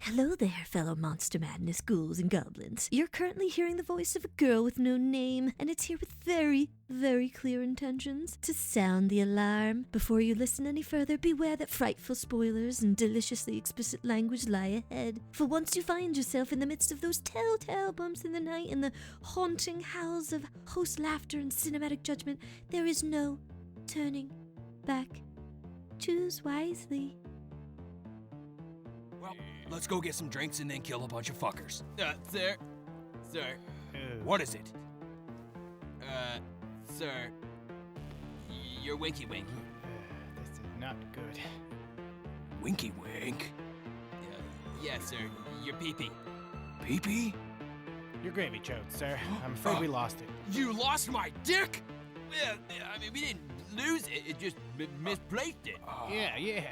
Hello there, fellow Monster Madness ghouls and goblins. You're currently hearing the voice of a girl with no name, and it's here with very, very clear intentions to sound the alarm. Before you listen any further, beware that frightful spoilers and deliciously explicit language lie ahead. For once you find yourself in the midst of those telltale bumps in the night and the haunting howls of host laughter and cinematic judgment, there is no turning back. Choose wisely. Well, let's go get some drinks and then kill a bunch of fuckers. Sir. What is it? Sir. Your winky wink. This is not good. Winky wink? Yes, sir. Your pee-pee. Pee-pee? Your gravy choked, sir. I'm afraid we lost it. You lost my dick? Well, I mean, we didn't lose it. It just misplaced it. Yeah.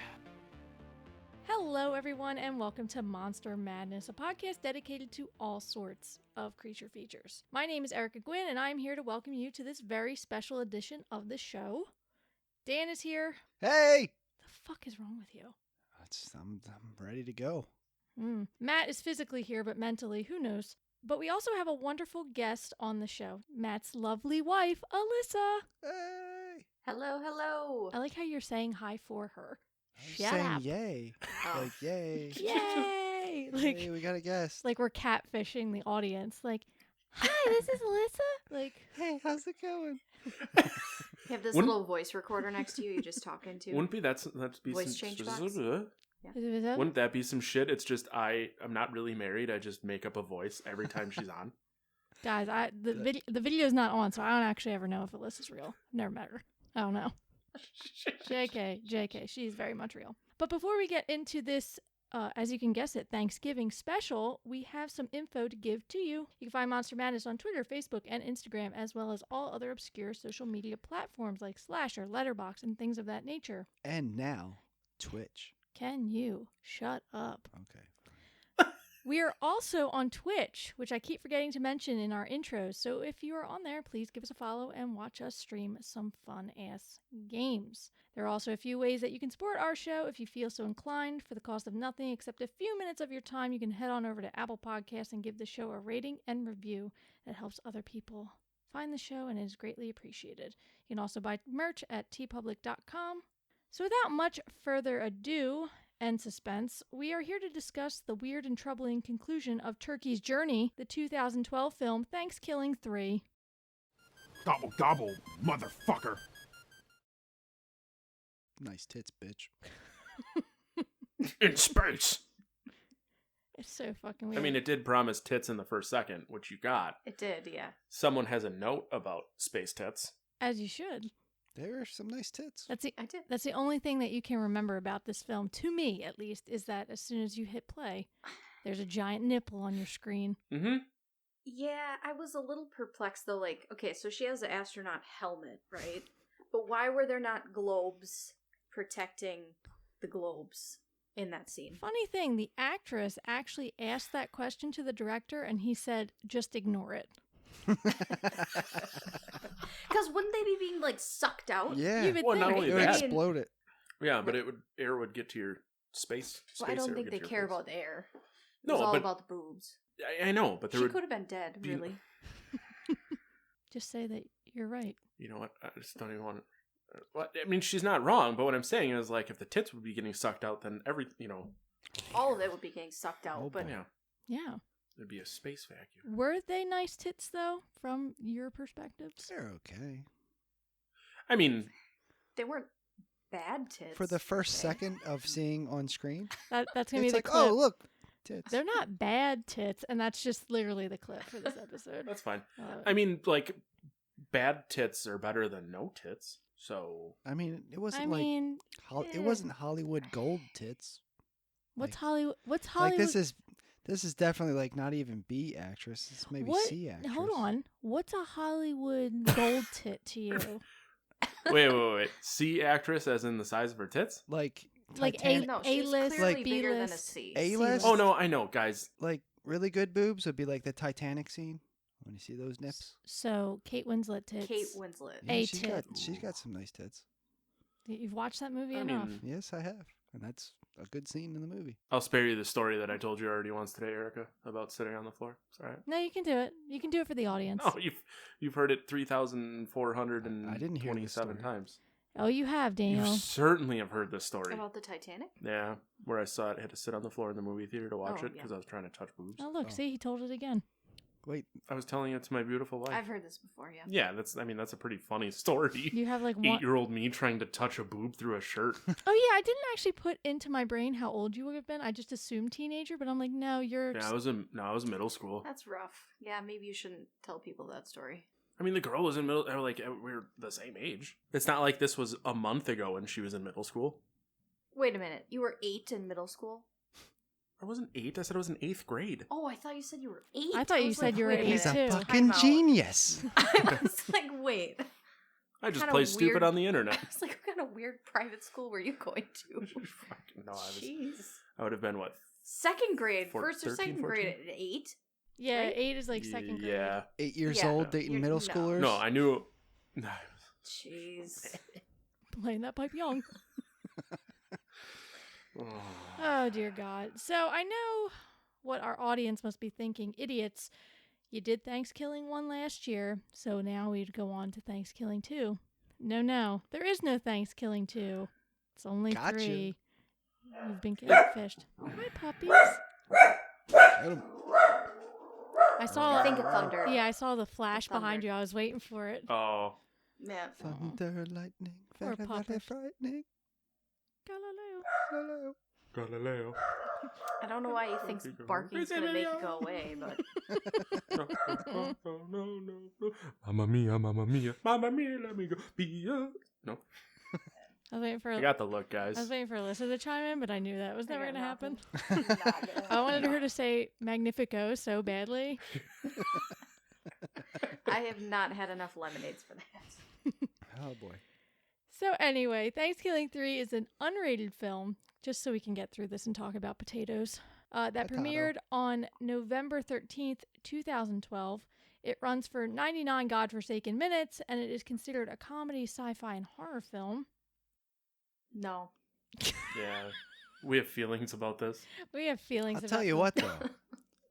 Hello, everyone, and welcome to Monster Madness, a podcast dedicated to all sorts of creature features. My name is Erica Gwynn, and I'm here to welcome you to this very special edition of the show. Dan is here. Hey! The fuck is wrong with you? I'm ready to go. Matt is physically here, but mentally, who knows? But we also have a wonderful guest on the show, Matt's lovely wife, Alyssa. Hey! Hello. I like how you're saying hi for her. I'm Shut saying up. yay. Oh. Like, yay. Yay! Hey, we got a guest. Like we're catfishing the audience. Like, hi, this is Alyssa. Like, hey, how's it going? You have this little voice recorder next to you. You just talk into. Wouldn't be that'd be Voice some change box? Wouldn't that be some shit? It's just I'm not really married. I just make up a voice every time she's on. Guys, the video's not on, so I don't actually ever know if Alyssa's real. Never met her. I don't know. JK, she's very much real. But before we get into this, as you can guess it, Thanksgiving special, we have some info to give to you. You can find Monster Madness on Twitter, Facebook, and Instagram, as well as all other obscure social media platforms like Slasher, Letterboxd, and things of that nature. And now, Twitch. Can you shut up? Okay. We are also on Twitch, which I keep forgetting to mention in our intros. So if you are on there, please give us a follow and watch us stream some fun-ass games. There are also a few ways that you can support our show if you feel so inclined. For the cost of nothing except a few minutes of your time, you can head on over to Apple Podcasts and give the show a rating and review. That helps other people find the show and is greatly appreciated. You can also buy merch at tpublic.com. So without much further ado and suspense, we are here to discuss the weird and troubling conclusion of Turkey's Journey, the 2012 film ThanksKilling 3. Gobble, gobble, motherfucker. Nice tits, bitch. In space. It's so fucking weird. I mean, it did promise tits in the first second, which you got. It did, yeah. Someone has a note about space tits. As you should. There are some nice tits. I did. That's the only thing that you can remember about this film, to me at least, is that as soon as you hit play, there's a giant nipple on your screen. Mm-hmm. Yeah, I was a little perplexed though. Like, okay, so she has an astronaut helmet, right? But why were there not globes protecting the globes in that scene? Funny thing, the actress actually asked that question to the director, and he said, just ignore it. Because wouldn't they be being, like, sucked out? Yeah. You would Well, think. not only It would that. explode it. Yeah, but air would get to your space. Well, I don't air think would they get to care your face. about the air. It No, was all but- about the boobs. I know, but there She would. could have been dead, be- really. Just say that you're right. You know what? I just don't even want to. Well, I mean, she's not wrong, but what I'm saying is, like, if the tits would be getting sucked out, then All of it would be getting sucked out, Oh, but yeah, Yeah. there'd be a space vacuum. Were they nice tits, though, from your perspectives? They're okay. I mean, they weren't bad tits. For the first okay? second of seeing on screen, That's going to be it's the like, clip. oh, look, tits. They're not bad tits, and that's just literally the clip for this episode. that's fine. Uh, I mean, like, bad tits are better than no tits. So I mean, it I wasn't mean, it wasn't Hollywood gold tits. what's like- Hollywood? What's Like Hollywood? this is definitely like not even B actress. It's maybe What? C actress. Hold on. What's a Hollywood gold tit to you? wait. C actress, as in the size of her tits? Like Like Titanic- No, she's A-list, clearly like bigger than a B-list. C. A-list? Oh no, I know, guys. like really good boobs would be like the Titanic scene when you see those nips. So Kate Winslet tits. Kate Winslet. A she's tit. got some nice tits. You've watched that movie I enough. mean, Yes, I have, and that's a good scene in the movie. I'll spare you the story that I told you already once today, Erica, about sitting on the floor. It's all right. No, you can do it. You can do it for the audience. No, you've heard it 3,427 times. Oh, you have, Daniel. You certainly have heard this story. About the Titanic? Yeah, where I saw it, I had to sit on the floor in the movie theater to watch it because I was trying to touch boobs. Oh, look, see, he told it again. Wait, I was telling it to my beautiful wife. I've heard this before, yeah. Yeah, that's a pretty funny story. You have like 8-year-old me trying to touch a boob through a shirt. Oh yeah, I didn't actually put into my brain how old you would have been. I just assumed teenager, but I'm like, no, you're. Yeah, I was middle school. That's rough. Yeah, maybe you shouldn't tell people that story. I mean, the girl was in middle. Like we're the same age. It's not like this was a month ago when she was in middle school. Wait a minute. You were 8 in middle school? I wasn't 8. I said I was in 8th grade. Oh, I thought you said you were 8. I thought you said you were 8 he's too. a fucking genius. I was like, wait. I just play stupid on the internet. I was like, what kind of weird private school were you going to? No, Jeez. I would have been what? Second grade, first or 13, second 14? grade at 8. Yeah, right? 8 is like second grade. Yeah. 8 years old dating middle schoolers. No, I knew. Jeez. Playing that pipe young. Oh dear God. So I know what our audience must be thinking. Idiots, you did ThanksKilling 1 last year, so now we'd go on to ThanksKilling 2. No, there is no ThanksKilling 2. It's only 3. You've been catfished. Hi, puppies. I saw. I think it's thunder. Yeah, I saw the flash behind you. I was waiting for it. Oh. Yeah. Thunder, lightning, Poor very, puppers. very frightening. Galileo. I don't know why he thinks barking's gonna make it go away, but No. Mamma mia, let me go. No. I was waiting for. I got the look, guys. I was waiting for Alyssa to chime in, but I knew that was never going to happen. I wanted her to say Magnifico so badly. I have not had enough lemonades for that. Oh boy. So anyway, ThanksKilling 3 is an unrated film, just so we can get through this and talk about potatoes. That premiered on November 13th, 2012. It runs for 99 godforsaken minutes, and it is considered a comedy, sci-fi, and horror film. No. Yeah. We have feelings about this. We have feelings I'll about tell you what, though.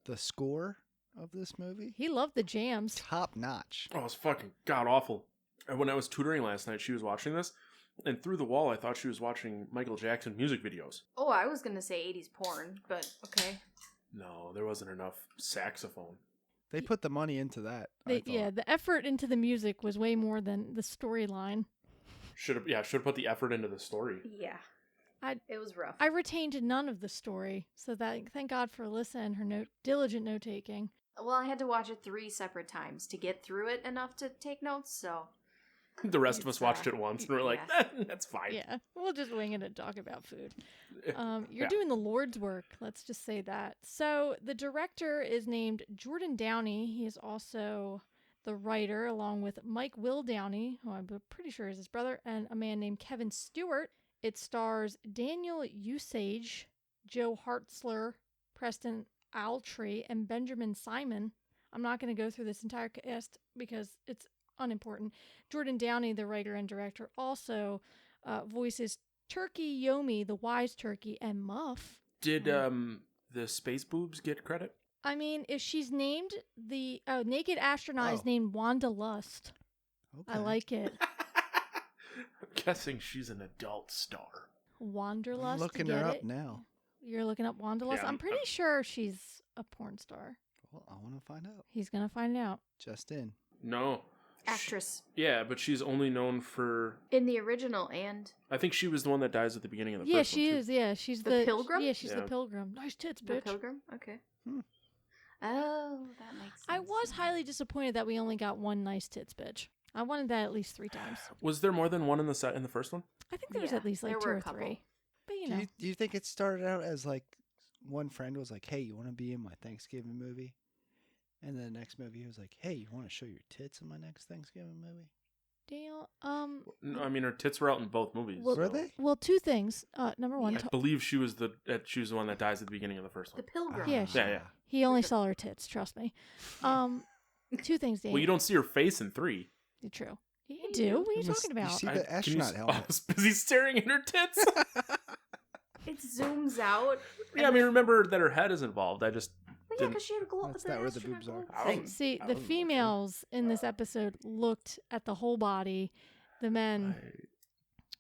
The score of this movie? He loved the jams. Top notch. Oh, it's fucking god awful. And when I was tutoring last night, she was watching this, and through the wall, I thought she was watching Michael Jackson music videos. Oh, I was gonna say 80s porn, but okay. No, there wasn't enough saxophone. They put the money into that. Yeah, the effort into the music was way more than the storyline. Should have put the effort into the story. Yeah. It was rough. I retained none of the story, so that thank God for Alyssa and her diligent note-taking. Well, I had to watch it 3 separate times to get through it enough to take notes, so... The rest of us watched it once, and we're like, that's fine. Yeah, we'll just wing it and talk about food. You're doing the Lord's work, let's just say that. So the director is named Jordan Downey. He is also the writer, along with Mike Will Downey, who I'm pretty sure is his brother, and a man named Kevin Stewart. It stars Daniel Usage, Joe Hartzler, Preston Altree, and Benjamin Simon. I'm not going to go through this entire cast because it's unimportant. Jordan Downey, the writer and director, also voices Turkey Yomi, the wise turkey, and Muff. Did the space boobs get credit? I mean, if she's named the naked astronaut is named Wanda Lust. Okay. I like it. I'm guessing she's an adult star. Wanderlust. I'm looking her up now. You're looking up Wanderlust? Yeah, I'm pretty sure she's a porn star. Well, I want to find out. He's going to find out. Just in. No. Actress. Yeah, but she's only known for... In the original, and... I think she was the one that dies at the beginning of the yeah, first one. Yeah, she is. Yeah, she's the Pilgrim? Yeah, she's the Pilgrim. Nice tits, bitch. The Pilgrim? Okay. Oh, that makes sense. I was highly disappointed that we only got one nice tits, bitch. I wanted that at least 3 times. Was there more than one in the first one? I think there was at least like 2 or 3. But you know. Do you think it started out as like one friend was like, "Hey, you want to be in my Thanksgiving movie?" And then the next movie he was like, "Hey, you want to show your tits in my next Thanksgiving movie?" Daniel, No, I mean her tits were out in both movies. Well, were they? Well, 2 things. Number 1, I believe she was the one that dies at the beginning of the first one. The Pilgrim. Yeah. He only saw her tits. Trust me. 2 things, Daniel. Well, you don't see her face in 3. True. You do. What are you talking about? You see the astronaut helmet. I was busy staring at her tits. it zooms out. Yeah, I mean, remember that her head is involved. I just Well, yeah, didn't. because she had a glow. That's not where the boobs are. I wasn't- See, I the wasn't females in this episode looked at the whole body. The men.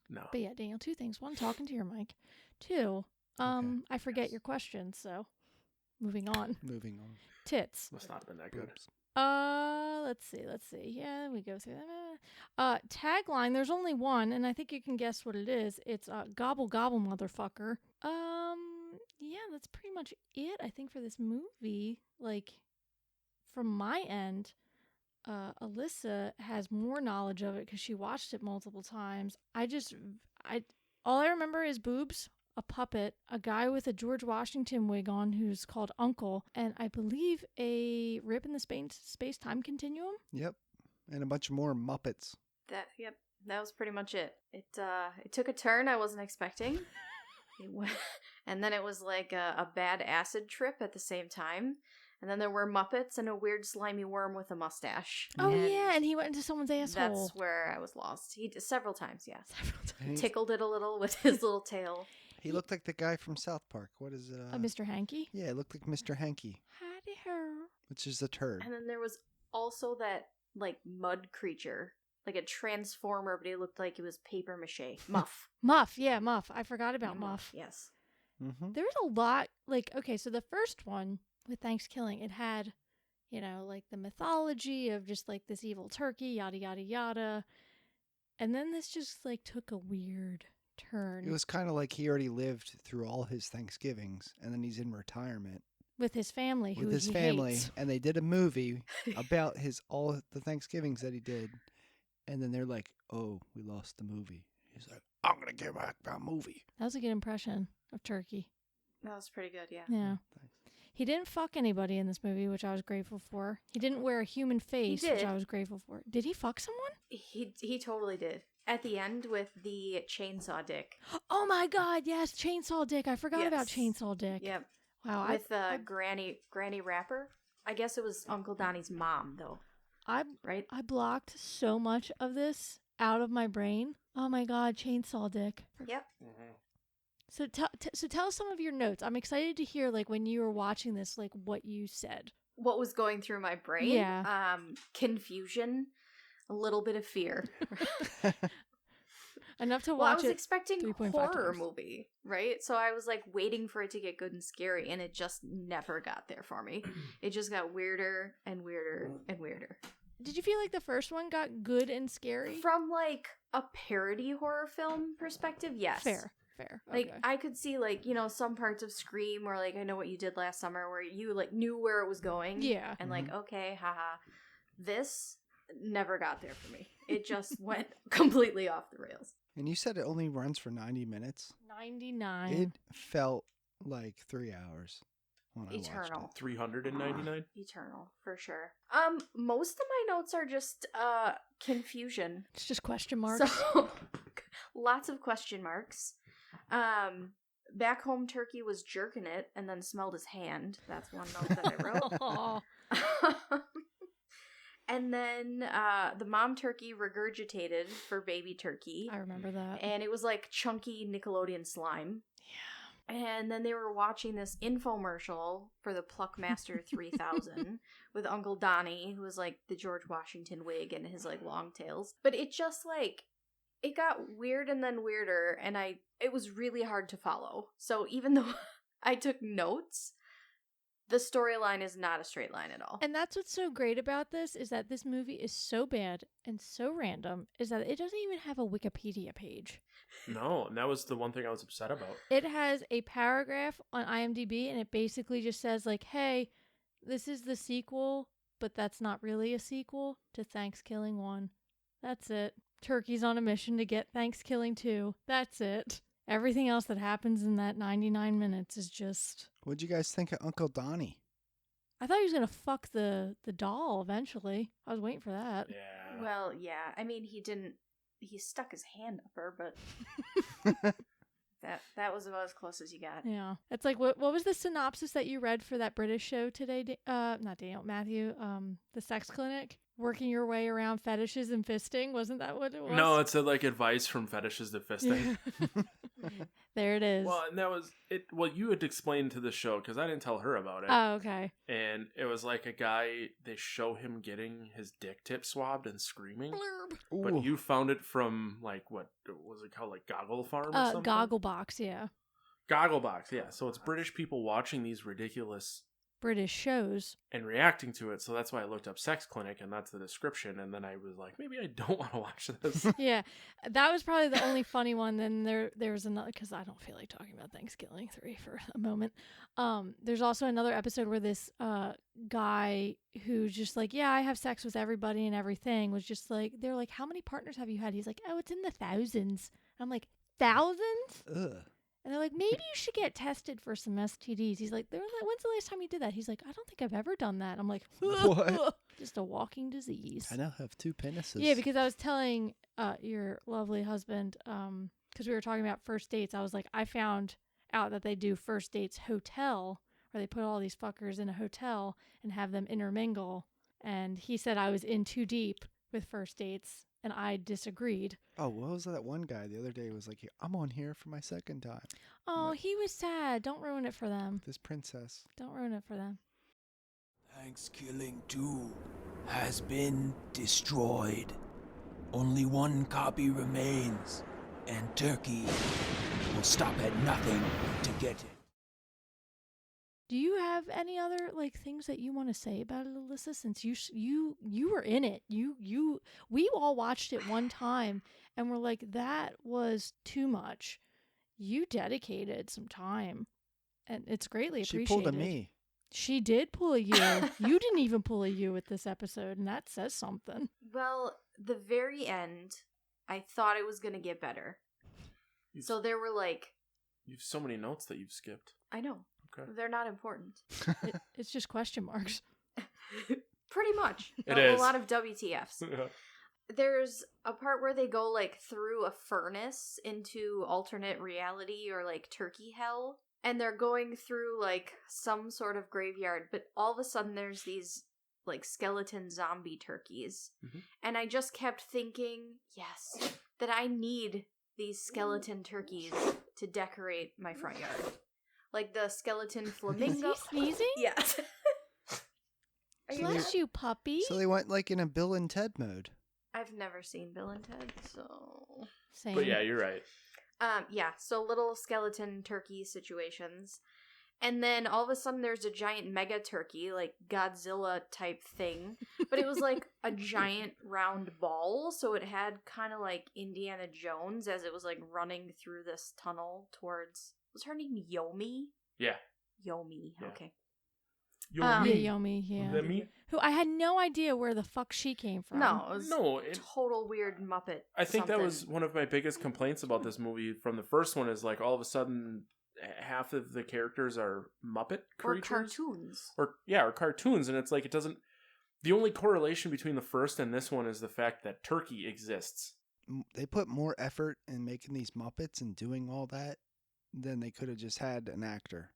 No. But yeah, Daniel, two things. One, talking to your mic. Two, I forget your question, so moving on. Moving on. Tits. Must not have been that good. Boobs. Let's see. Yeah, we go through that. Tagline, there's only one, and I think you can guess what it is. It's gobble gobble motherfucker. Yeah, that's pretty much it, I think, for this movie. Like, from my end, Alyssa has more knowledge of it because she watched it multiple times. All I remember is boobs, a puppet, a guy with a George Washington wig on who's called Uncle, and I believe a rip in the space-time continuum. Yep. And a bunch more Muppets. That was pretty much it. It took a turn I wasn't expecting. And then it was like a bad acid trip at the same time. And then there were Muppets and a weird slimy worm with a mustache. Oh, yeah, and he went into someone's asshole. That's where I was lost. He did several times, yeah. Several times. Tickled it a little with his little tail. He looked like the guy from South Park. What is it? Mr. Hanky? Yeah, it looked like Mr. Hanky, Howdy ho. which is a turd. And then there was also that, like, mud creature. Like a transformer, but it looked like it was paper mache. Muff. Muff, yeah, Muff. I forgot about Yeah, Muff. Yes. Mm-hmm. There's a lot, like, okay, so the first one with ThanksKilling, it had, like the mythology of just like this evil turkey, yada, yada, yada. And then this just like took a weird turn. It was kind of like he already lived through all his Thanksgivings, and then he's in retirement with his family, who with his he family, hates. and they did a movie about all the Thanksgivings that he did, and then they're like, "Oh, we lost the movie." He's like, "I'm gonna get back that movie." That was a good impression of turkey. That was pretty good, yeah. Yeah. Thanks. He didn't fuck anybody in this movie, which I was grateful for. He didn't wear a human face, which did. I was grateful for. Did he fuck someone? He totally did. At the end with the chainsaw dick. Oh my god, yes, Chainsaw Dick. I forgot about Yes. Chainsaw Dick. Yep. Wow. With Granny Rapper. I guess it was Uncle Donnie's mom, though. Right? I blocked so much of this out of my brain. Oh my god, Chainsaw Dick. Yep. So tell us some of your notes. I'm excited to hear, like, when you were watching this, like, what you said. What was going through my brain? Yeah. Confusion, a little bit of fear. Enough to Well, I watch was it. expecting 3.5 horror times. movie, right? So I was like waiting for it to get good and scary, and it just never got there for me. It just got weirder and weirder and weirder. Did you feel like the first one got good and scary? From like a parody horror film perspective, yes. Fair. Like Okay. I could see like, some parts of Scream or like I Know What You Did Last Summer where you like knew where it was going. Yeah. And like, okay, haha. This never got there for me. It just went completely off the rails. And you said it only runs for 90 minutes. 99. It felt like 3 hours when I watched Eternal. 399. Eternal, for sure. Most of my notes are just confusion. It's just question marks. So lots of question marks. Back home turkey was jerking it and then smelled his hand. That's one note that I wrote. Aw. And then the mom turkey regurgitated for baby turkey. I remember that. And it was like chunky Nickelodeon slime. Yeah. And then they were watching this infomercial for the Pluckmaster 3000 with Uncle Donnie, who was like the George Washington wig and his like long tails. But it just like, it got weird and then weirder, and it was really hard to follow. So even though I took notes, the storyline is not a straight line at all. And that's what's so great about this, is that this movie is so bad and so random, is that it doesn't even have a Wikipedia page. No, and that was the one thing I was upset about. It has a paragraph on IMDb, and it basically just says, like, hey, this is the sequel, but that's not really a sequel to ThanksKilling 1. That's it. Turkey's on a mission to get ThanksKilling 2. That's it. Everything else that happens in that 99 minutes is just... What'd you guys think of Uncle Donnie? I thought he was going to fuck the doll eventually. I was waiting for that. Yeah. Well, yeah. I mean, he stuck his hand up her, but that was about as close as you got. Yeah. It's like, what was the synopsis that you read for that British show today? Not Daniel, Matthew, the sex clinic? Working your way around fetishes and fisting? Wasn't that what it was? No, it said like advice from fetishes to fisting. There it is. Well, and that was it. Well, you had explained to the show because I didn't tell her about it. Oh, okay. And it was like a guy, they show him getting his dick tip swabbed and screaming. Ooh. But you found it from, like, what was it called? Like Goggle Farm or something? Gogglebox, yeah. Gogglebox, yeah. So it's British people watching these ridiculous British shows. and reacting to it. So that's why I looked up Sex Clinic, and that's the description. And then I was like, maybe I don't want to watch this. Yeah, that was probably the only funny one. Then there was another, because I don't feel like talking about ThanksKilling 3 for a moment. There's also another episode where this guy who's just like, yeah, I have sex with everybody and everything, was just like, they're like, how many partners have you had? He's like, oh, it's in the thousands. I'm like, thousands? Ugh. And they're like, maybe you should get tested for some STDs. He's like, when's the last time you did that? He's like, I don't think I've ever done that. I'm like, What? Just a walking disease. I now have 2 penises. Yeah, because I was telling your lovely husband, because we were talking about first dates, I was like, I found out that they do first dates hotel, where they put all these fuckers in a hotel and have them intermingle. And he said I was in too deep with first dates, and I disagreed. Oh, what was that one guy the other day was like, I'm on here for my second time. Oh, he was sad. Don't ruin it for them. This princess. Don't ruin it for them. ThanksKilling 2 has been destroyed. Only one copy remains, and Turkey will stop at nothing to get it. Do you have any other things that you want to say about it, Alyssa? Since you were in it, we all watched it one time and were like, that was too much. You dedicated some time, and it's greatly appreciated. She pulled a me. She did pull a you. You didn't even pull a you with this episode, and that says something. Well, the very end, I thought it was going to get better. So there were You have so many notes that you've skipped. I know. Okay. They're not important. It's just question marks. Pretty much. It a is. lot of WTFs. There's a part where they go through a furnace into alternate reality or turkey hell, and they're going through some sort of graveyard, but all of a sudden there's these skeleton zombie turkeys. Mhm. And I just kept thinking, yes, that I need these skeleton turkeys to decorate my front yard. Like the skeleton flamingo. Is he sneezing? Yes. Are you Bless you, puppy. So they went in a Bill and Ted mode. I've never seen Bill and Ted, so... Same. But yeah, you're right. Yeah, so little skeleton turkey situations. And then all of a sudden there's a giant mega turkey, Godzilla type thing. But it was a giant round ball, so it had kind of Indiana Jones as it was running through this tunnel towards... Was her name Yomi? Yeah. Yomi, Yeah. okay. Yeah, Yomi, yeah. The me? Who I had no idea where the fuck she came from. No, it was No, total weird Muppet. I think that was something. one of my biggest complaints about this movie from the first one is all of a sudden half of the characters are Muppet Or creatures. cartoons. Or cartoons, and it's it doesn't... The only correlation between the first and this one is the fact that Turkey exists. They put more effort in making these Muppets and doing all that than they could have just had an actor.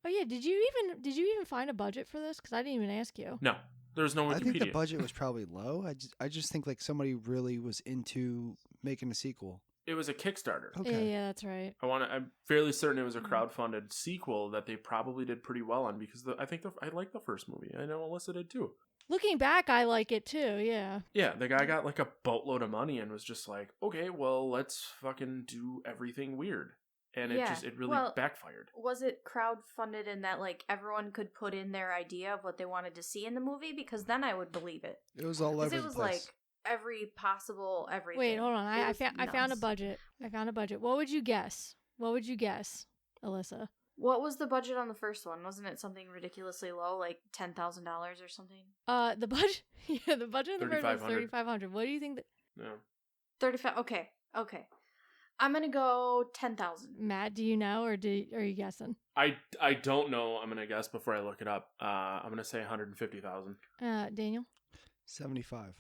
Oh yeah, did you even find a budget for this? Because I didn't even ask you. No, there's no Wikipedia. I think the budget was probably low. I just think somebody really was into making a sequel. It was a Kickstarter. Okay. Yeah, that's right. I'm fairly certain it was a crowdfunded sequel that they probably did pretty well on because I like the first movie. I know Alyssa did too. Looking back, I like it too. Yeah. Yeah, the guy got a boatload of money and was just okay, well, let's fucking do everything weird. And it really backfired. Was it crowdfunded in that everyone could put in their idea of what they wanted to see in the movie? Because then I would believe it. It was all over Because the it was place. every possible everything. Wait, hold on. I found a nuts. budget. I found a budget. What would you guess? Alyssa? What was the budget on the first one? Wasn't it something ridiculously low, $10,000 or something? The budget. Yeah, the budget of the first one was $3,500. $3,500. What do you think? Yeah. 35. Okay. I'm gonna go 10,000. Matt, do you know, or are you guessing? I don't know. I'm gonna guess before I look it up. I'm gonna say 150,000. Daniel. 75.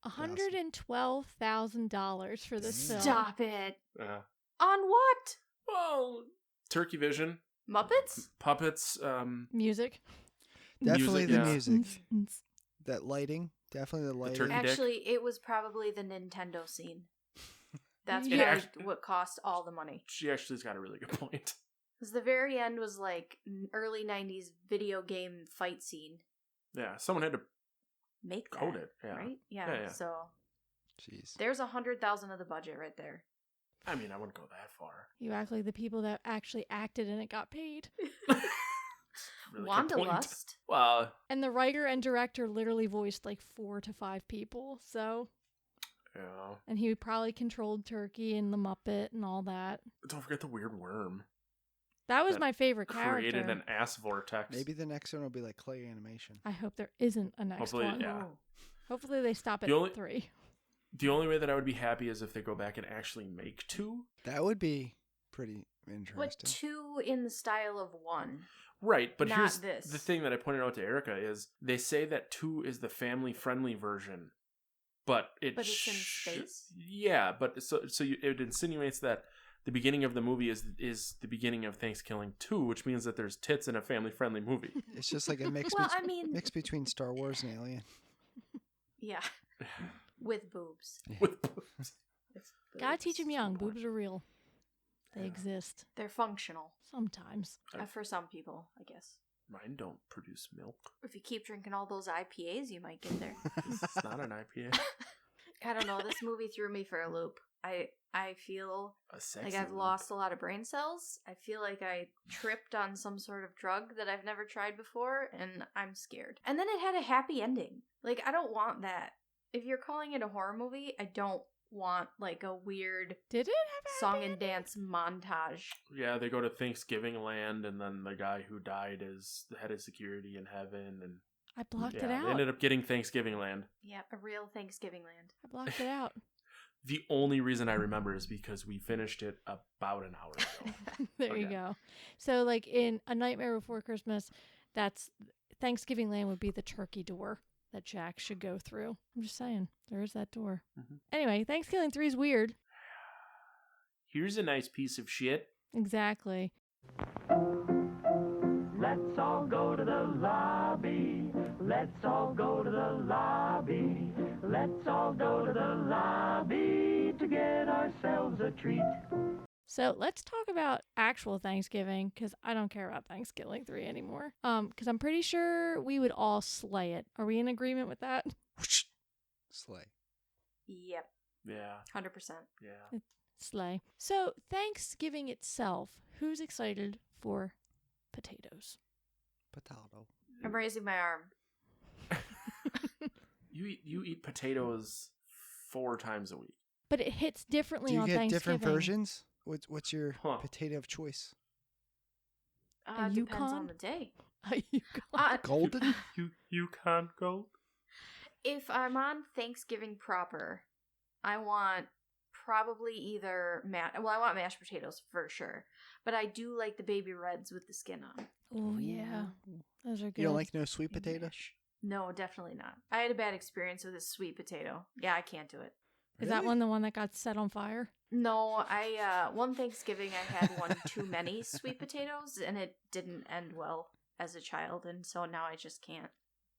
$112,000 for this film. Stop it. Uh, On what? well, Turkey Vision, Muppets? puppets. Music. Definitely the yeah. music. That lighting. Definitely the lighting. turkey dick. Actually, it was probably the Nintendo scene. That's Yeah. probably what cost all the money. She actually's got a really good point. Because the very end was like early 90s video game fight scene. Yeah, someone had to Make that, code it. Yeah. right? Yeah, Yeah. so Jeez. there's $100,000 of the budget right there. I mean, I wouldn't go that far. You act like the people that actually acted in it got paid. Really good Wanda point. Lust. Well, And the writer and director literally voiced like 4 to 5 people. So, yeah. and he probably controlled Turkey and the Muppet and all that. Don't forget the weird worm. That was That my favorite character. Created an ass vortex. Maybe the next one will be like clay animation. I hope there isn't a next Hopefully, one. yeah. Hopefully they stop at The only- 3. The only way that I would be happy is if they go back and actually make 2. That would be pretty But interesting. 2 in the style of 1. Right, but Not here's this. the thing that I pointed out to Erica is they say that 2 is the family-friendly version, but But it's in space? Yeah, but it insinuates that the beginning of the movie is the beginning of ThanksKilling 2, which means that there's tits in a family-friendly movie. It's just like a mix, Well, I mean, mix between Star Wars and Alien. yeah. With boobs. With boobs. With Gotta boobs. teach them young. Boobs are real. They Yeah. exist. They're functional. Sometimes. For some people, I guess. Mine don't produce milk. If you keep drinking all those IPAs, you might get there. It's not an IPA. I don't know. This movie threw me for a loop. I feel A sexy like I've loop. lost a lot of brain cells. I feel like I tripped on some sort of drug that I've never tried before, and I'm scared. And then it had a happy ending. Like, I don't want that. If you're calling it a horror movie, I don't want like a weird Did it have a song happy and ending? dance montage. Yeah, they go to Thanksgiving land, and then the guy who died is the head of security in heaven, and I blocked yeah, it they out. ended up getting Thanksgiving land. Yeah, a real Thanksgiving land. I blocked it out. The only reason I remember is because we finished it about an hour ago. There you Okay. go. So, like in A Nightmare Before Christmas, that's Thanksgiving Land would be the turkey door that Jack should go through. I'm just saying, there is that door. Mhm. Anyway, Thanksgiving 3 is weird. Here's a nice piece of shit. Exactly. Let's all go to the lobby. Let's all go to the lobby. Let's all go to the lobby to get ourselves a treat. So let's talk about actual Thanksgiving, because I don't care about Thanksgiving 3 anymore. Because I'm pretty sure we would all slay it. Are we in agreement with that? Slay. Yep, Yeah, 100%. yeah. Slay. So Thanksgiving itself, who's excited for potatoes? Potato. I'm raising my arm. You eat potatoes 4 times a week. But it hits differently Do you on get Thanksgiving. different versions? What's your Huh. potato of choice? A Depends Yukon? on the day. You go- Golden? You can't go. If I'm on Thanksgiving proper, I want probably either I want mashed potatoes for sure. But I do like the baby reds with the skin on. Oh, yeah. Those are good. You don't like no sweet And potato? mash. No, definitely not. I had a bad experience with a sweet potato. Yeah, I can't do it. Is that one the one that got set on fire? No, one Thanksgiving I had one too many sweet potatoes, and it didn't end well as a child, and so now I just can't.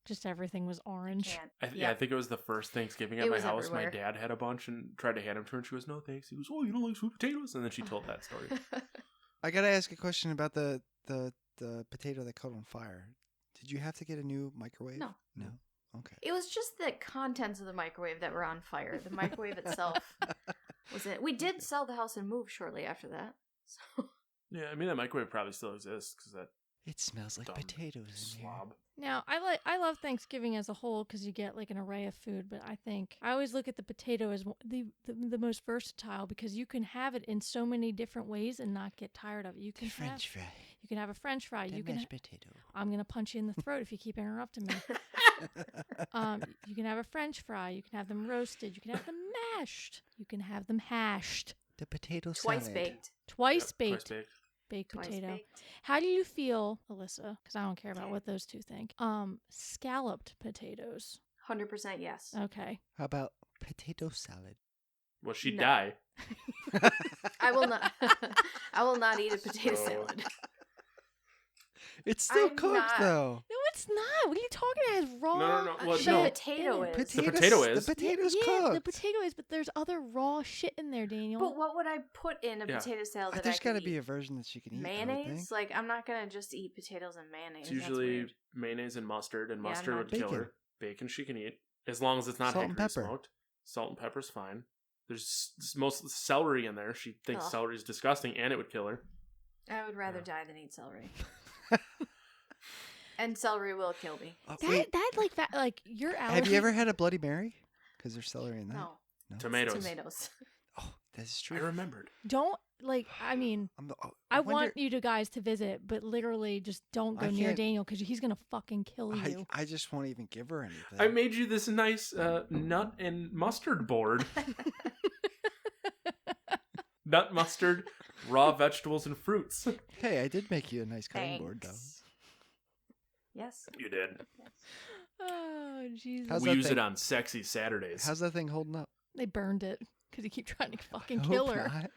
Just everything was orange. Can't. Yeah, I think it was the first Thanksgiving at It my was house. everywhere. My dad had a bunch and tried to hand them to her, and she goes, "No, thanks." He goes, "Oh, you don't like sweet potatoes?" And then she told that story. I gotta ask a question about the potato that caught on fire. Did you have to get a new microwave? No. No? Okay. It was just the contents of the microwave that were on fire. The microwave itself was it. We did sell the house and move shortly after that. So Yeah, I mean that microwave probably still exists because that It smells like dumb potatoes in here. slob. Now, I love Thanksgiving as a whole because you get like an array of food, but I always look at the potato as the most versatile because you can have it in so many different ways and not get tired of it. You can French fry. You can have a French fry. The You can. mashed potato. I'm gonna punch you in the throat if you keep interrupting me. You can have a French fry. You can have them roasted. You can have them mashed. You can have them hashed. The potato twice salad. baked. Twice Yep, baked. twice baked. Baked Twice potato. baked. How do you feel, Alyssa? Because I don't care about what those two think. Scalloped potatoes. 100% yes. Okay. How about potato salad? Well, she'd No. die. I will not. I will not eat a potato So- salad. It's still I'm cooked not- though. No, it's not. What are you talking about? It's raw. No. Well, The no. potato is. The potato is. The potato's yeah, cooked. the potato is, but there's other raw shit in there, Daniel. But what would I put in a potato salad that There's got to be a version that she can eat. mayonnaise? Like, I'm not going to just eat potatoes and mayonnaise. It's That's usually weird. mayonnaise and mustard, and Yeah, I'm mustard not- would kill Bacon. her. Bacon she can eat, as long as it's not Salt and hickory pepper. smoked. Salt and pepper's fine. There's most celery in there. She thinks Ugh. celery's disgusting, and it would kill her. I would rather die than eat celery. And celery will kill me. Like your allergy. Have you ever had a Bloody Mary? Because there's celery in that. No. Tomatoes. Tomatoes. Oh, that's I true. remembered. Don't like. I mean, I want you guys to visit, but literally just don't go I near can't- Daniel because he's gonna fucking kill you. I just won't even give her anything. I made you this nice nut and mustard board. Nut, mustard, raw vegetables, and fruits. Hey, I did make you a nice cutting board, though. Thanks. Yes. You did. Oh Jesus! How's We that use thing? it on sexy Saturdays. How's that thing holding up? They burned it because you keep trying to fucking I kill hope her. not.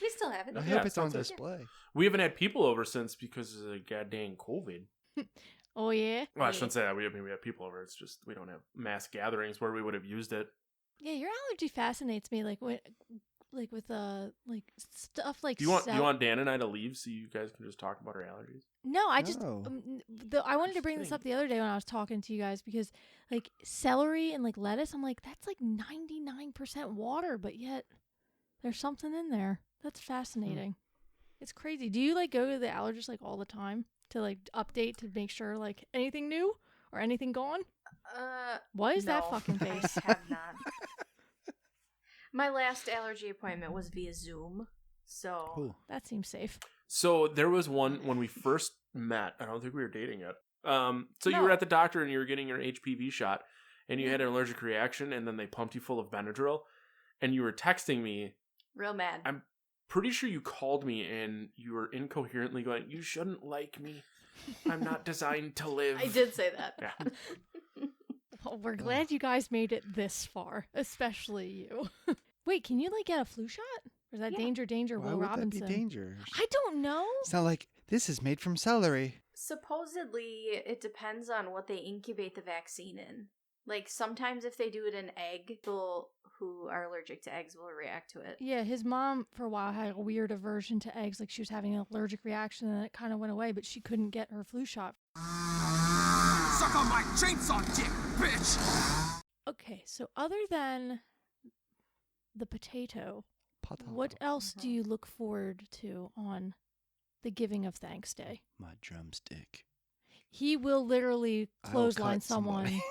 We still have it. I Yeah, hope it's on sounds like- display. We haven't had people over since because of the goddamn COVID. Oh yeah. Well, I shouldn't say that. We have people over. It's just we don't have mass gatherings where we would have used it. Yeah, your allergy fascinates me. Like with stuff like. Do you want Dan and I to leave so you guys can just talk about our allergies? No, I just No. I wanted to bring this up the other day when I was talking to you guys because like celery and like lettuce, I'm like that's like 99% water, but yet there's something in there. That's fascinating. It's crazy. Do you like go to the allergist like all the time to like update to make sure like anything new or anything gone? What is that no, fucking face? I have not. My last allergy appointment was via Zoom, so Cool. That seems safe. So there was one when we first met. I don't think we were dating yet. So you were No. at the doctor and you were getting your HPV shot, and you had an allergic reaction, and then they pumped you full of Benadryl, and you were texting me. real mad. I'm pretty sure you called me and you were incoherently going, "You shouldn't like me. I'm not designed to live." I did say that. Yeah. Well, we're glad you guys made it this far, especially you. Wait, can you like get a flu shot? Or is that Yeah. danger, Why Will would Robinson? that be dangerous? I don't know. It's not like this is made from celery. Supposedly, it depends on what they incubate the vaccine in. Like, sometimes if they do it in egg, people who are allergic to eggs will react to it. Yeah, his mom for a while had a weird aversion to eggs. Like she was having an allergic reaction and it kind of went away, but she couldn't get her flu shot. Suck on my chainsaw dick, bitch! Okay, so other than the potato, what else do you look forward to on the Giving of Thanks Day? My drumstick. He will literally I will clothesline cut somebody. someone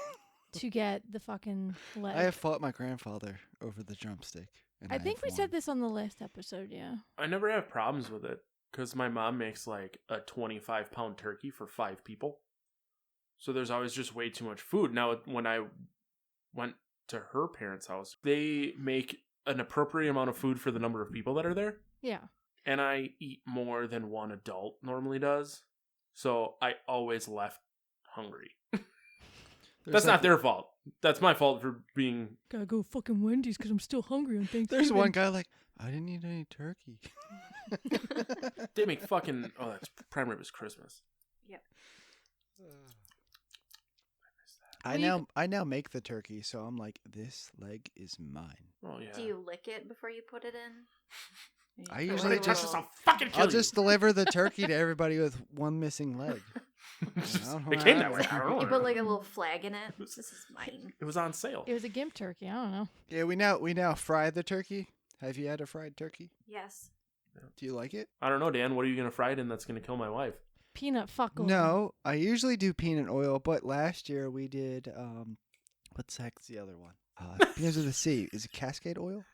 to get the fucking leg. I have fought my grandfather over the drumstick. And I think have we won. said this on the last episode, yeah. I never have problems with it because my mom makes like a 25-pound turkey for 5 people. So there's always just way too much food. Now, when I went to her parents' house, they make an appropriate amount of food for the number of people that are there. Yeah. And I eat more than one adult normally does. So I always left hungry. That's not their fault. That's my fault for being... Gotta go fucking Wendy's because I'm still hungry on Thanksgiving. There's one guy like, I didn't eat any turkey. They make fucking... Oh, that's prime rib is Christmas. Yep. I now make the turkey, so I'm like, this leg is mine. Oh, yeah. Do you lick it before you put it in? I You usually put a just little- I'll just deliver the turkey to everybody with one missing leg. It came that way. I don't know. You put like a little flag in it. This is mine. It was on sale. It was a gimp turkey. I don't know. Yeah, we now fry the turkey. Have you had a fried turkey? Yes. Do you like it? I don't know, Dan. What are you going to fry it in that's going to kill my wife? Peanut fuck. No, I usually do peanut oil, but last year we did what the heck's the other one? Begins with a C. Is it Cascade oil?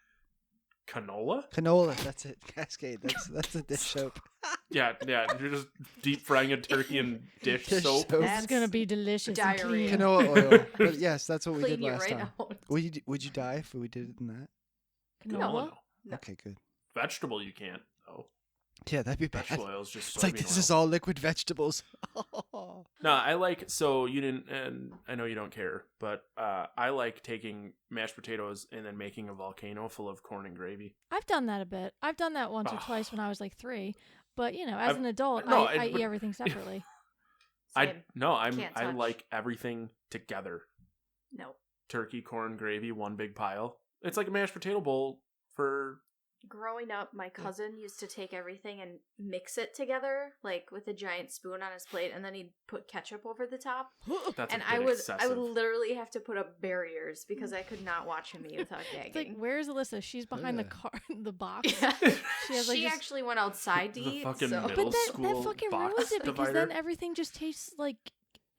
Canola? Canola. That's it. Cascade. That's a dish soap. Yeah. You're just deep frying a turkey in dish soap. This is gonna be delicious. and diarrhea. clean. Canola oil. But yes, that's what we Clean did you last right time. out. Would you die if we did it in that? Canola. No. Okay, good. Vegetable you can't, though. Yeah, that'd be bad. Vegetable oil is just It's like soybean this oil. is all liquid vegetables. No, I like, so you didn't, and I know you don't care, but I like taking mashed potatoes and then making a volcano full of corn and gravy. I've done that a bit. I've done that once or Oh. twice when I was like 3. But you know, as I've- an adult, no, I but- eat everything separately. Same. I Can't touch. like everything together. No. Turkey, corn, gravy, one big pile. It's like a mashed potato bowl for... Growing up, my cousin used to take everything and mix it together, like with a giant spoon on his plate, and then he'd put ketchup over the top. That's and a bit I would excessive. literally have to put up barriers because I could not watch him eat without gagging. It's like, where's Alyssa? She's behind the car, the box. Yeah. She has like she this- actually went outside to The eat. fucking So. middle But that school fucking box ruins it because divider. then everything just tastes like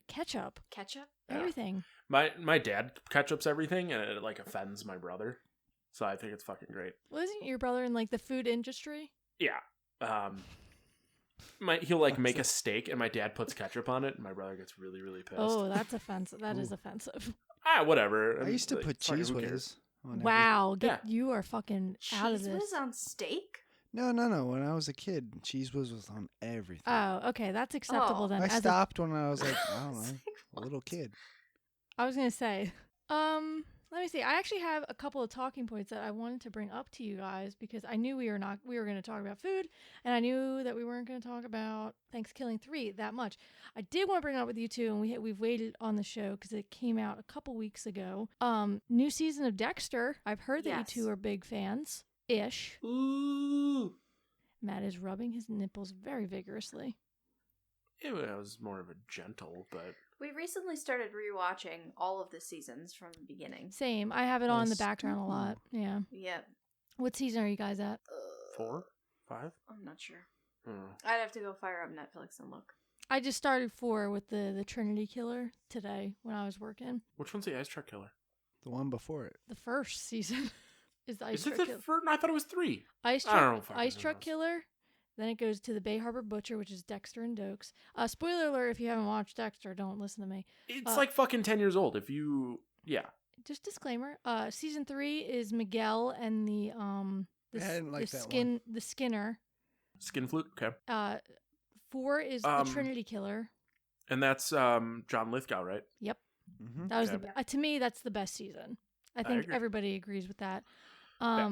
ketchup. Ketchup? Yeah. Everything. My dad ketchups everything, and it like offends my brother. So I think it's fucking great. Well, isn't your brother in like the food industry? Yeah. He'll like make a steak, and my dad puts ketchup on it, and my brother gets really, really pissed. Oh, that's offensive. That is offensive. Whatever. I used to Like, put fucking cheese who cares? whiz on Wow, Yeah. you are fucking out of Cheese this. whiz on steak? No. When I was a kid, cheese whiz was on everything. Oh, okay, that's acceptable Oh. then. I As a- stopped when I was like, I don't know, a little kid. I was gonna say, let me see. I actually have a couple of talking points that I wanted to bring up to you guys because I knew we were going to talk about food, and I knew that we weren't going to talk about ThanksKilling 3 that much. I did want to bring it up with you too, and we've waited on the show because it came out a couple weeks ago. New season of Dexter. I've heard that Yes. you two are big fans. Ish. Ooh. Matt is rubbing his nipples very vigorously. It was more of a gentle, but We recently started rewatching all of the seasons from the beginning. Same. I have it on in the Nice. background a lot. Yeah. Yep. What season are you guys at? 4, 5. I'm not sure. Hmm. I'd have to go fire up Netflix and look. I just started 4 with the Trinity Killer today when I was working. Which one's the ice truck killer? The one before it. The first season is the Ice Is it Truck the Killer. first? I thought it was 3. Ice I don't Truck, know if I Ice remember Truck those. Killer. Then it goes to the Bay Harbor Butcher, which is Dexter and Dokes. Spoiler alert: if you haven't watched Dexter, don't listen to me. It's like fucking 10 years old. If you, Just disclaimer. Season 3 is Miguel and the I didn't like the that the Skinner. Skin flute. Okay, 4 is the Trinity Killer. and that's John Lithgow, right? Yep. Mm-hmm. That was Okay. to me that's the best season. I think agree. everybody agrees with that. Yeah.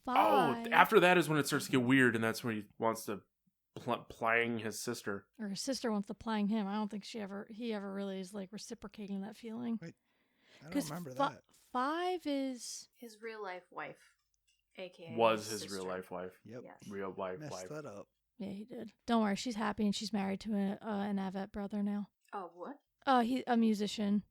5 after that is when it starts to get weird, and that's when he wants to plying his sister. or his sister wants to playing him. I don't think he ever really is like reciprocating that feeling. Wait, I don't remember that. 5 is His real life wife, aka Was his sister. real life wife? Yep. Yes. Real life Messed wife. that up. yeah, he did. Don't worry, she's happy and she's married to an Avett brother now. Oh, what? He a musician.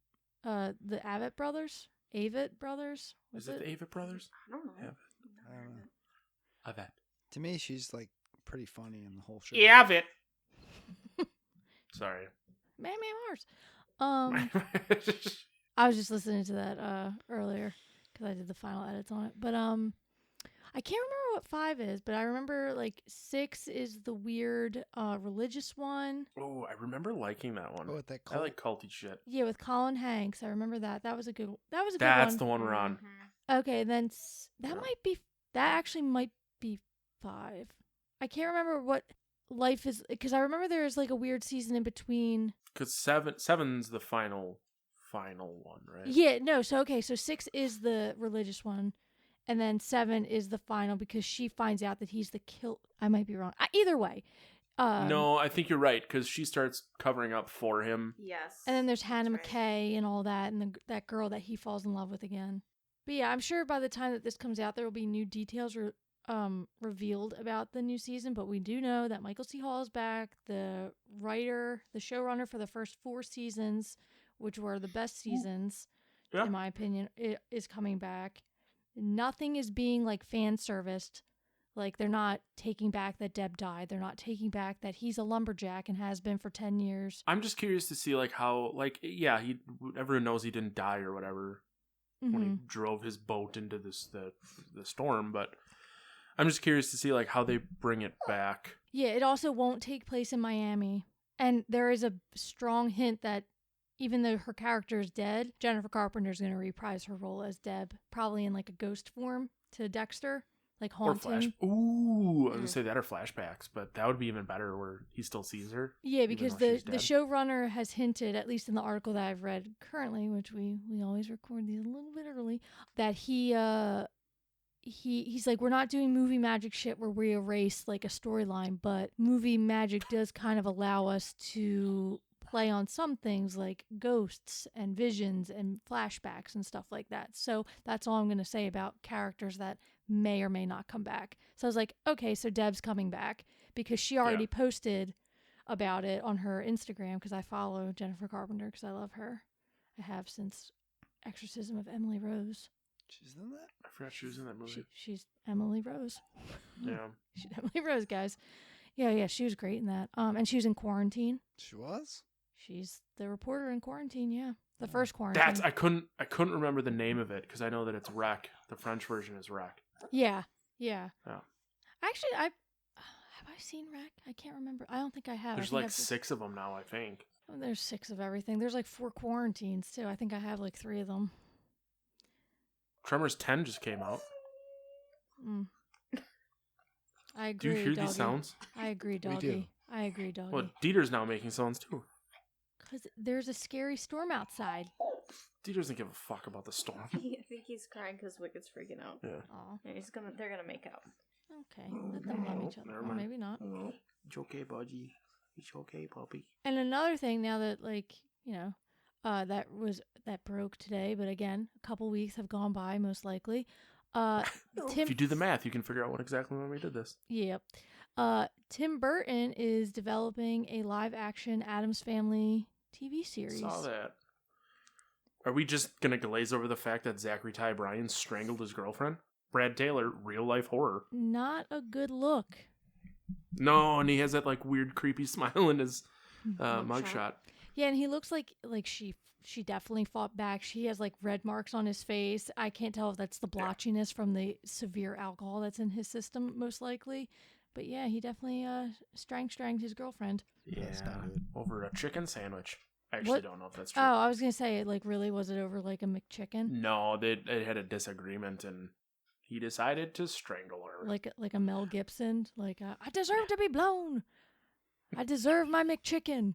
The Avett brothers. Was Is it the Ava brothers? I don't know. Avett. Never heard of it. Avett. To me, she's like pretty funny in the whole show. Yeah, Avett. Sorry. Man Mars. I was just listening to that earlier because I did the final edits on it. But I can't remember what 5 is, but I remember like 6 is the weird religious one. Oh, I remember liking that one. Oh, with that I cult. like culty shit. Yeah, with Colin Hanks. I remember that. That was a good. That That's was a the good one we're on. Mhm. Okay, then that actually might be 5. I can't remember what life is because I remember there is like a weird season in between. Because seven's the final one, right? Yeah, no. So 6 is the religious one, and then 7 is the final because she finds out that he's the kill. I might be wrong. Either way. No, I think you're right because she starts covering up for him. Yes. And then there's Hannah That's right. McKay and all that, and that girl that he falls in love with again. But yeah, I'm sure by the time that this comes out, there will be new details revealed about the new season. But we do know that Michael C. Hall is back. The showrunner for the first 4 seasons, which were the best seasons, Yeah. in my opinion, is coming back. Nothing is being like fan serviced. Like they're not taking back that Deb died. They're not taking back that he's a lumberjack and has been for 10 years. I'm just curious to see like how everyone knows he didn't die or whatever when he drove his boat into the storm, but I'm just curious to see like how they bring it back. Yeah, it also won't take place in Miami. And there is a strong hint that even though her character is dead, Jennifer Carpenter's going to reprise her role as Deb, probably in like a ghost form to Dexter, like Or haunt flash. him. Ooh, I was gonna say that or flashbacks, but that would be even better where he still sees her. Yeah, even because though the she's dead. showrunner has hinted, at least in the article that I've read currently, which we always record these a little bit early, that he's like, we're not doing movie magic shit where we erase like a storyline, but movie magic does kind of allow us to play on some things like ghosts and visions and flashbacks and stuff like that. So that's all I'm going to say about characters that may or may not come back. So I was like, okay, so Deb's coming back because she already posted about it on her Instagram because I follow Jennifer Carpenter because I love her. I have since Exorcism of Emily Rose. She's in that? I forgot she was in that movie. She's Emily Rose. Yeah. She's Emily Rose, guys. Yeah, she was great in that. And she was in Quarantine. She was? She's the reporter in Quarantine, yeah. The first Quarantine. I couldn't remember the name of it because I know that it's Wreck. The French version is Wreck. Yeah. Actually, have I seen Wreck? I can't remember. I don't think I have. There's like 6 of them now, I think. Oh, there's 6 of everything. There's like 4 Quarantines too. I think I have like 3 of them. Tremors 10 just came out. I agree. Do you hear doggy. these sounds? I agree, doggy. We do. I agree, doggy. Well, Dieter's now making sounds too. Because there's a scary storm outside. Dieter doesn't give a fuck about the storm. I think he's crying because Wicked's freaking out. Yeah. Aw. Yeah, they're gonna make out. Okay. Let them love each other. Never Or mind. maybe not. It's okay, budgie. It's okay, puppy. And another thing, now that that broke today, but again, a couple weeks have gone by, most likely. If you do the math, you can figure out what exactly when we did this. Yep. Tim Burton is developing a live-action Addams Family TV series. Saw that. Are we just gonna glaze over the fact that Zachary Ty Bryan strangled his girlfriend? Brad Taylor, real life horror. Not a good look. No, and he has that like weird, creepy smile in his mugshot. Yeah, and he looks like she definitely fought back. She has like red marks on his face. I can't tell if that's the blotchiness from the severe alcohol that's in his system, most likely. But yeah, he definitely stranged his girlfriend. Yeah, over a chicken sandwich. I actually don't know if that's true. Oh, I was gonna say, like, really, was it over like a McChicken? No, they had a disagreement, and he decided to strangle her. Like a Mel Gibson, like I deserve to be blown. I deserve my McChicken.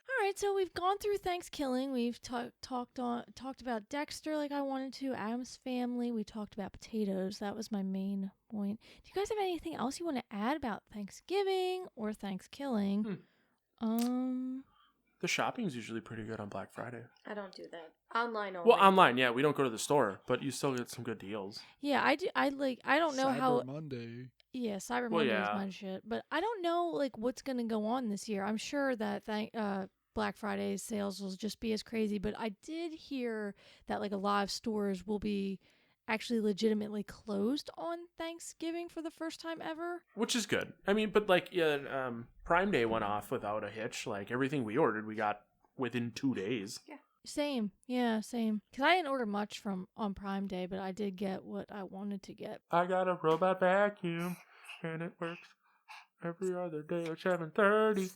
All right, so we've gone through ThanksKilling. We've talked about Dexter, like I wanted to. Addams Family. We talked about potatoes. That was my main point. Do you guys have anything else you want to add about Thanksgiving or ThanksKilling? The shopping's usually pretty good on Black Friday. I don't do that. Online only. Well, online, yeah. We don't go to the store, but you still get some good deals. Yeah, I do. I don't know how. Monday. Yeah, Cyber Monday is my shit, but I don't know like what's gonna go on this year. I'm sure that Black Friday sales will just be as crazy, but I did hear that like a lot of stores will be actually legitimately closed on Thanksgiving for the first time ever. Which is good. I mean, but like Prime Day went off without a hitch. Like everything we ordered, we got within 2 days. Yeah. Same. Yeah, same. Because I didn't order much on Prime Day, but I did get what I wanted to get. I got a robot vacuum, and it works every other day at 7:30.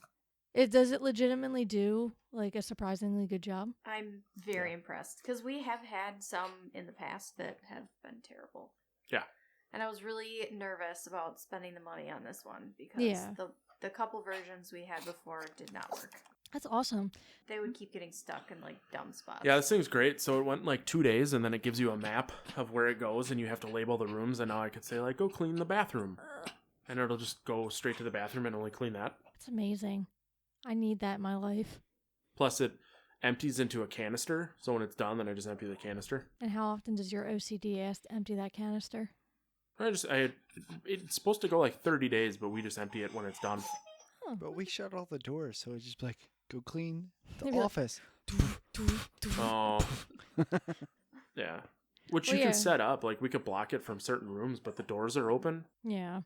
Does it legitimately do like a surprisingly good job? I'm very impressed because we have had some in the past that have been terrible. Yeah. And I was really nervous about spending the money on this one because the couple versions we had before did not work. That's awesome. They would keep getting stuck in like dumb spots. Yeah, this thing's great. So it went like 2 days, and then it gives you a map of where it goes, and you have to label the rooms. And now I could say like, go clean the bathroom, and it'll just go straight to the bathroom and only clean that. It's amazing. I need that in my life. Plus, it empties into a canister, so when it's done, then I just empty the canister. And how often does your OCD ask to empty that canister? It's supposed to go like 30 days, but we just empty it when it's done. Oh. But we shut all the doors, so it's just like, go clean the Maybe like- office. Oh. Yeah. Which you can set up. Like, we could block it from certain rooms, but the doors are open. Yeah.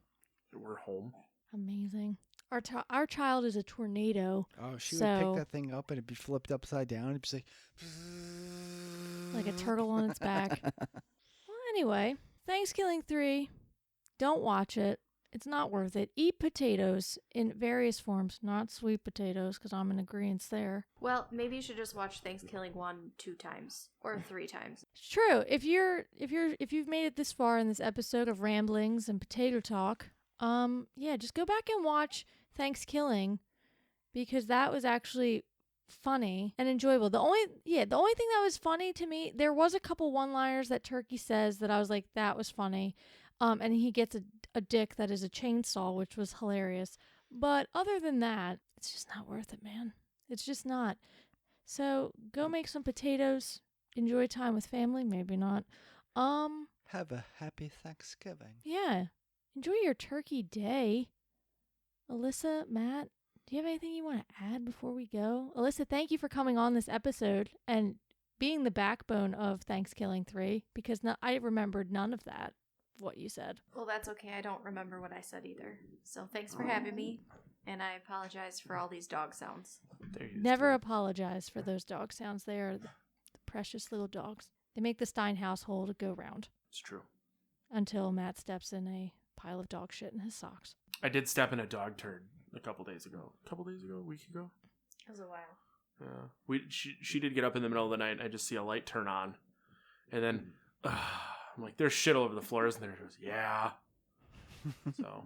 We're home. Amazing. Our child is a tornado. Oh, she would pick that thing up and it'd be flipped upside down. It'd be like a turtle on its back. Well, anyway, ThanksKilling 3. Don't watch it. It's not worth it. Eat potatoes in various forms, not sweet potatoes, because I'm in agreement there. Well, maybe you should just watch ThanksKilling 1 2 times or 3 times. It's true. If you've made it this far in this episode of ramblings and potato talk, just go back and watch ThanksKilling because that was actually funny and enjoyable. The only thing that was funny to me, there was a couple one-liners that Turkey says that I was like, that was funny. And he gets a dick that is a chainsaw, which was hilarious. But other than that, It's just not worth it, man. It's just not. So go make some potatoes. Enjoy time with family. Maybe not. Have a happy Thanksgiving. Yeah. Enjoy your turkey day. Alyssa, Matt, do you have anything you want to add before we go? Alyssa, thank you for coming on this episode and being the backbone of ThanksKilling 3, because I remembered none of that, what you said. Well, that's okay. I don't remember what I said either. So thanks for having me, and I apologize for all these dog sounds. Never apologize for those dog sounds. They are the precious little dogs. They make the Stein household go round. It's true. Until Matt steps in a pile of dog shit in his socks. I did step in a dog turd a week ago. It was a while. Yeah, she did get up in the middle of the night. And I just see a light turn on, and then I'm like, "There's shit all over the floors," and there goes, "Yeah." So,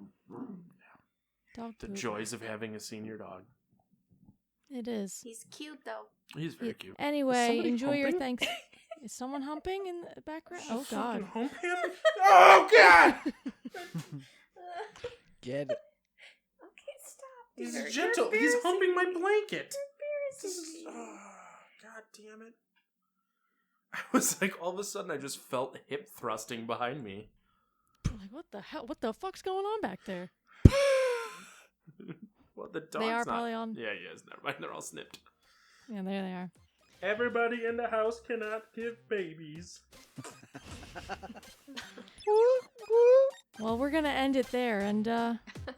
Dog the poop. joys of having a senior dog. It is. He's cute though. He's very cute. Anyway, enjoy your humping? Thanks. Is someone humping in the background? Oh God! Hump him? Oh God! Get it. Okay, stop. He's You're gentle. He's embarrassing humping my me. blanket. You're embarrassing me. God damn it! I was like, all of a sudden, I just felt hip thrusting behind me. Like, what the hell? What the fuck's going on back there? Well, the dog's They are not. probably on. Yeah, yes. Never mind. They're all snipped. Yeah, there they are. Everybody in the house cannot give babies. Well, we're gonna end it there, and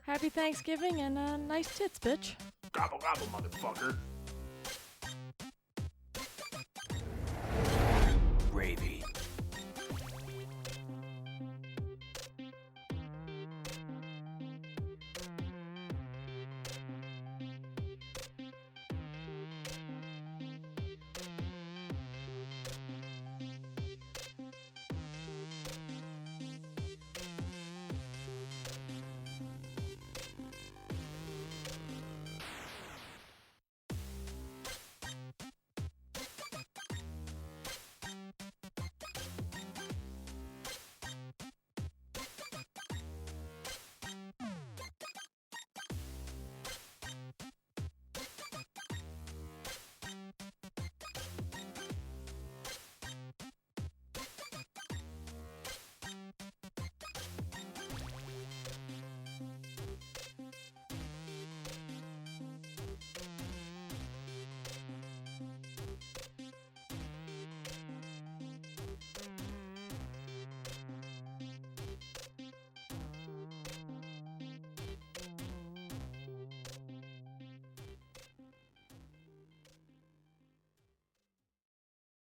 happy Thanksgiving and nice tits, bitch. Gobble gobble, motherfucker.